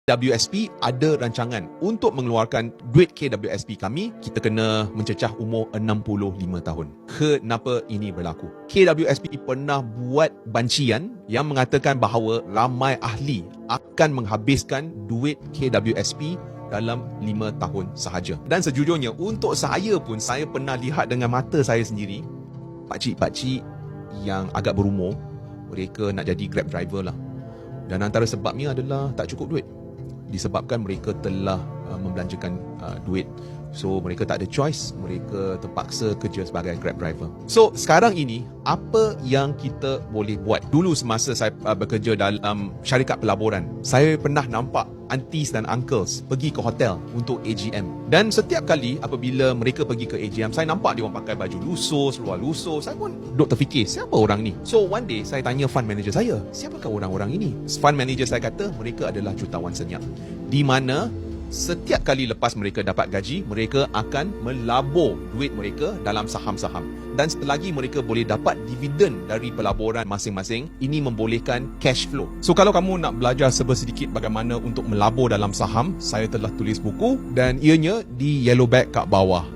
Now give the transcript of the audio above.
WSP ada rancangan untuk mengeluarkan duit KWSP kami, kita kena mencecah umur 65 tahun. Kenapa ini berlaku? KWSP pernah buat bancian yang mengatakan bahawa ramai ahli akan menghabiskan duit KWSP dalam 5 tahun sahaja. Dan sejujurnya, untuk saya pun, saya pernah lihat dengan mata saya sendiri, pakcik-pakcik yang agak berumur, mereka nak jadi Grab driver lah. Dan antara sebabnya adalah tak cukup duit. Disebabkan mereka telah membelanjakan duit. So, mereka tak ada choice. Mereka terpaksa kerja sebagai Grab driver. So, sekarang ini, apa yang kita boleh buat? Dulu semasa saya bekerja dalam syarikat pelaburan, saya pernah nampak aunties dan uncles pergi ke hotel untuk AGM. Dan setiap kali apabila mereka pergi ke AGM, saya nampak dia orang pakai baju lusuh, seluar lusuh. Saya pun duk terfikir, siapa orang ni? So, one day, saya tanya fund manager saya, siapakah orang-orang ini? Fund manager saya kata, mereka adalah jutawan senyap. Di mana setiap kali lepas mereka dapat gaji, mereka akan melabur duit mereka dalam saham-saham. Dan selagi mereka boleh dapat dividen dari pelaburan masing-masing, ini membolehkan cash flow. So, kalau kamu nak belajar sedikit bagaimana untuk melabur dalam saham, saya telah tulis buku dan ianya di yellow bag kat bawah.